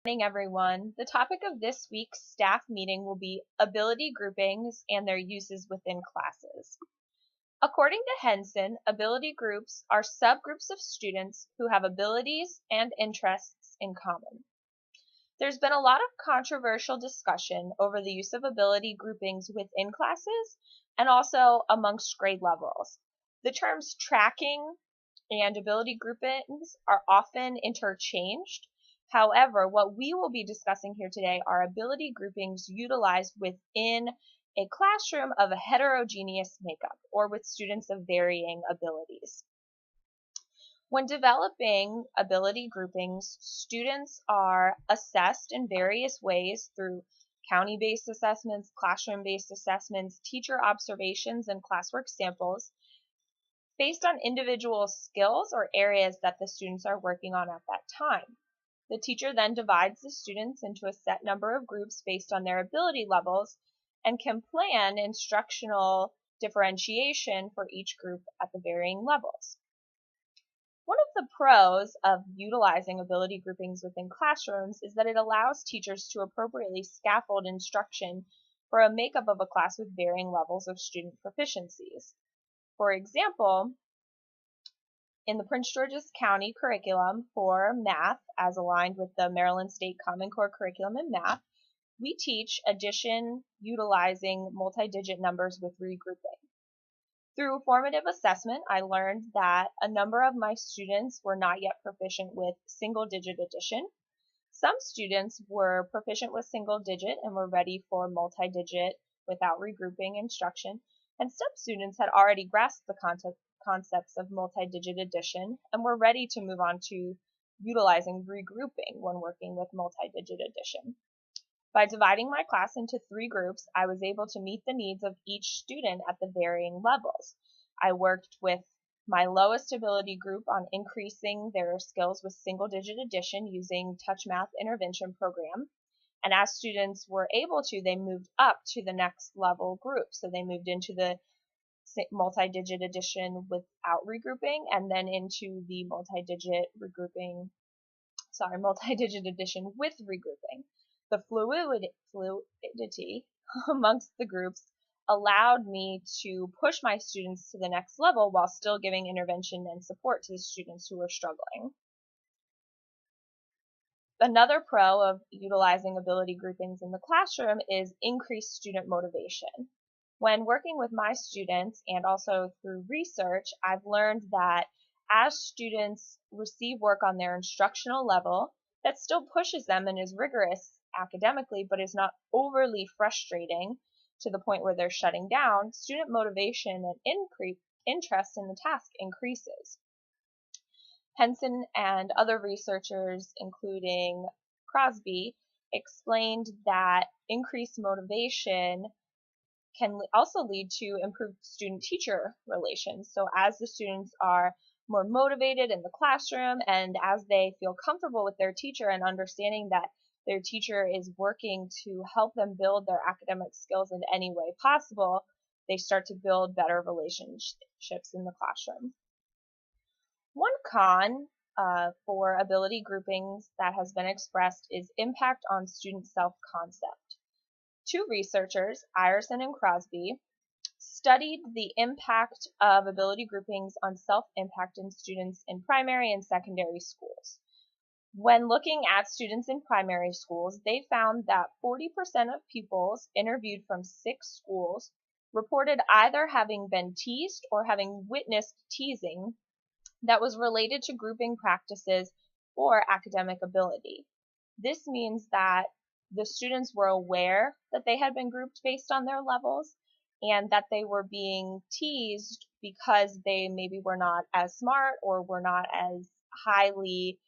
Morning, everyone. The topic of this week's staff meeting will be ability groupings and their uses within classes. According to Henson, ability groups are subgroups of students who have abilities and interests in common. There's been a lot of controversial discussion over the use of ability groupings within classes and also amongst grade levels. The terms tracking and ability groupings are often interchanged. However, what we will be discussing here today are ability groupings utilized within a classroom of a heterogeneous makeup or with students of varying abilities. When developing ability groupings, students are assessed in various ways through county-based assessments, classroom-based assessments, teacher observations, and classwork samples based on individual skills or areas that the students are working on at that time. The teacher then divides the students into a set number of groups based on their ability levels and can plan instructional differentiation for each group at the varying levels. One of the pros of utilizing ability groupings within classrooms is that it allows teachers to appropriately scaffold instruction for a makeup of a class with varying levels of student proficiencies. For example, in the Prince George's County curriculum for math, as aligned with the Maryland State Common Core curriculum in math, we teach addition utilizing multi-digit numbers with regrouping. Through formative assessment, I learned that a number of my students were not yet proficient with single-digit addition. Some students were proficient with single-digit and were ready for multi-digit without regrouping instruction, and some students had already grasped the concepts of multi-digit addition and were ready to move on to utilizing regrouping when working with multi-digit addition. By dividing my class into 3 groups, I was able to meet the needs of each student at the varying levels. I worked with my lowest ability group on increasing their skills with single-digit addition using Touch Math Intervention Program. And as students were able to, they moved up to the next level group. So they moved into the multi-digit addition without regrouping and then into the multi-digit addition with regrouping. The fluidity amongst the groups allowed me to push my students to the next level while still giving intervention and support to the students who were struggling. Another pro of utilizing ability groupings in the classroom is increased student motivation. When working with my students and also through research, I've learned that as students receive work on their instructional level that still pushes them and is rigorous academically but is not overly frustrating to the point where they're shutting down, student motivation and interest in the task increases. Henson and other researchers, including Crosby, explained that increased motivation can also lead to improved student-teacher relations. So as the students are more motivated in the classroom and as they feel comfortable with their teacher and understanding that their teacher is working to help them build their academic skills in any way possible, they start to build better relationships in the classroom. One con for ability groupings that has been expressed is impact on student self-concept. 2 researchers, Ireson and Crosby, studied the impact of ability groupings on self-impact in students in primary and secondary schools. When looking at students in primary schools, they found that 40% of pupils interviewed from 6 schools reported either having been teased or having witnessed teasing that was related to grouping practices or academic ability. This means that the students were aware that they had been grouped based on their levels and that they were being teased because they maybe were not as smart or were not as highly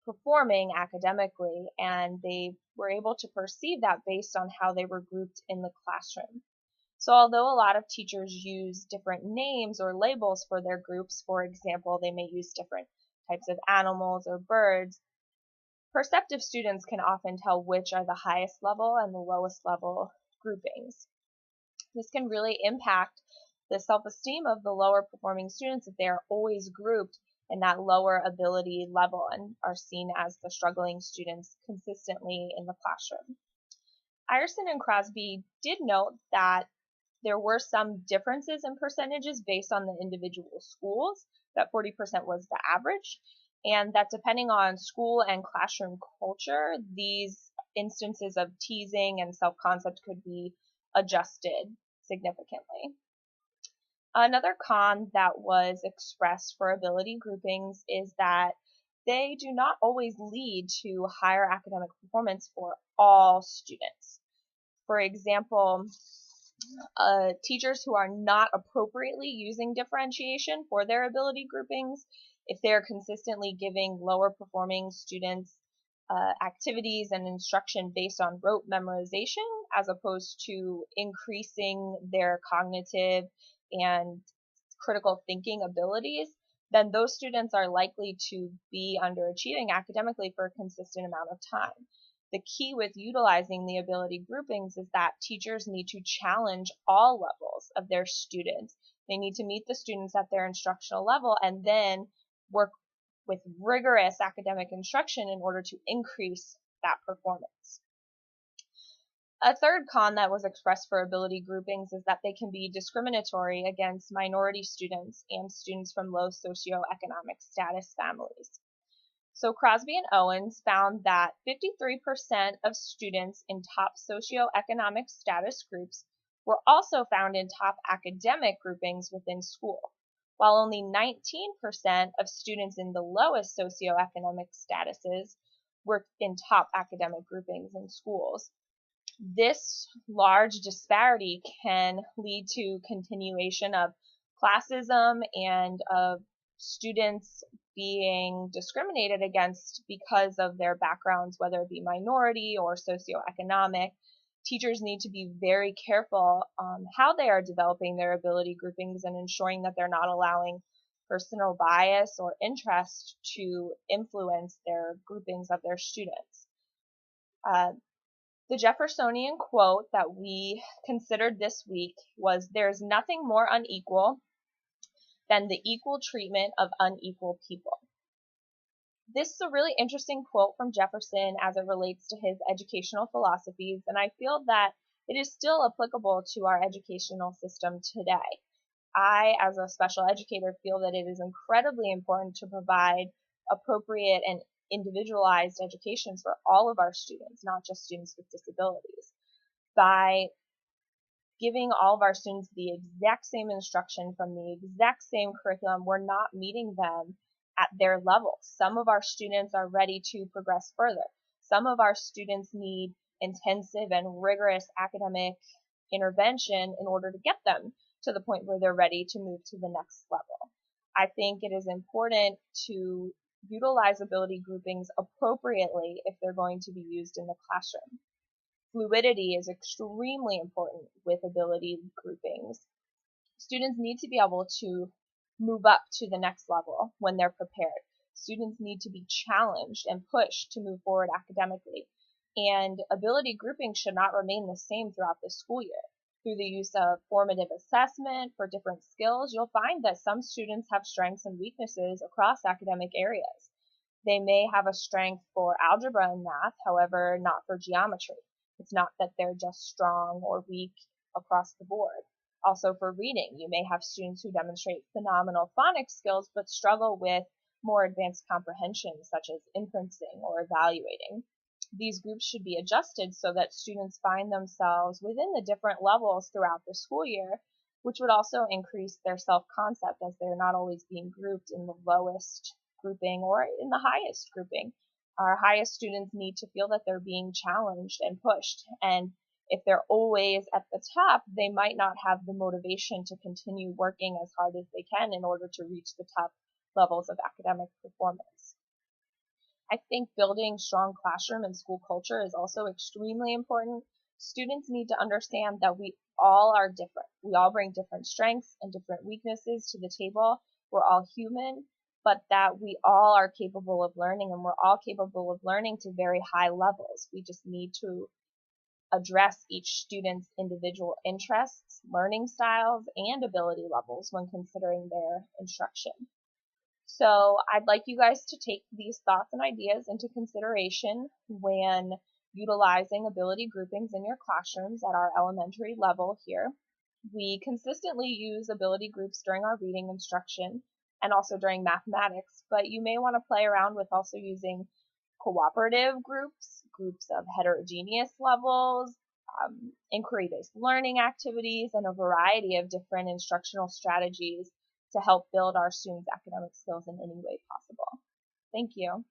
performing academically, and they were able to perceive that based on how they were grouped in the classroom. So although a lot of teachers use different names or labels for their groups, for example, they may use different types of animals or birds, perceptive students can often tell which are the highest level and the lowest level groupings. This can really impact the self-esteem of the lower performing students if they are always grouped in that lower ability level and are seen as the struggling students consistently in the classroom. Ireson and Crosby did note that there were some differences in percentages based on the individual schools, that 40% was the average, and that depending on school and classroom culture, these instances of teasing and self-concept could be adjusted significantly. Another con that was expressed for ability groupings is that they do not always lead to higher academic performance for all students. For example, teachers who are not appropriately using differentiation for their ability groupings, if they're consistently giving lower performing students activities and instruction based on rote memorization as opposed to increasing their cognitive and critical thinking abilities, then those students are likely to be underachieving academically for a consistent amount of time. The key with utilizing the ability groupings is that teachers need to challenge all levels of their students. They need to meet the students at their instructional level and then work with rigorous academic instruction in order to increase that performance. A third con that was expressed for ability groupings is that they can be discriminatory against minority students and students from low socioeconomic status families. So Crosby and Owens found that 53% of students in top socioeconomic status groups were also found in top academic groupings within school, while only 19% of students in the lowest socioeconomic statuses were in top academic groupings in schools. This large disparity can lead to continuation of classism and of students being discriminated against because of their backgrounds, whether it be minority or socioeconomic. Teachers need to be very careful how they are developing their ability groupings and ensuring that they're not allowing personal bias or interest to influence their groupings of their students. The Jeffersonian quote that we considered this week was, "There's nothing more unequal than the equal treatment of unequal people." This is a really interesting quote from Jefferson as it relates to his educational philosophies, and I feel that it is still applicable to our educational system today. I, as a special educator, feel that it is incredibly important to provide appropriate and individualized educations for all of our students, not just students with disabilities. By giving all of our students the exact same instruction from the exact same curriculum, we're not meeting them at their level. Some of our students are ready to progress further. Some of our students need intensive and rigorous academic intervention in order to get them to the point where they're ready to move to the next level. I think it is important to utilize ability groupings appropriately if they're going to be used in the classroom. Fluidity is extremely important with ability groupings. Students need to be able to move up to the next level when they're prepared. Students need to be challenged and pushed to move forward academically. And ability groupings should not remain the same throughout the school year. Through the use of formative assessment for different skills, you'll find that some students have strengths and weaknesses across academic areas. They may have a strength for algebra and math, however, not for geometry. It's not that they're just strong or weak across the board. Also for reading, you may have students who demonstrate phenomenal phonics skills but struggle with more advanced comprehension such as inferencing or evaluating. These groups should be adjusted so that students find themselves within the different levels throughout the school year, which would also increase their self-concept as they're not always being grouped in the lowest grouping or in the highest grouping. Our highest students need to feel that they're being challenged and pushed, and if they're always at the top, they might not have the motivation to continue working as hard as they can in order to reach the top levels of academic performance. I think building strong classroom and school culture is also extremely important. Students need to understand that we all are different. We all bring different strengths and different weaknesses to the table. We're all human, but that we all are capable of learning, and we're all capable of learning to very high levels. We just need to address each student's individual interests, learning styles, and ability levels when considering their instruction. So I'd like you guys to take these thoughts and ideas into consideration when utilizing ability groupings in your classrooms at our elementary level here. We consistently use ability groups during our reading instruction and also during mathematics, but you may want to play around with also using cooperative groups, groups of heterogeneous levels, inquiry-based learning activities, and a variety of different instructional strategies to help build our students' academic skills in any way possible. Thank you.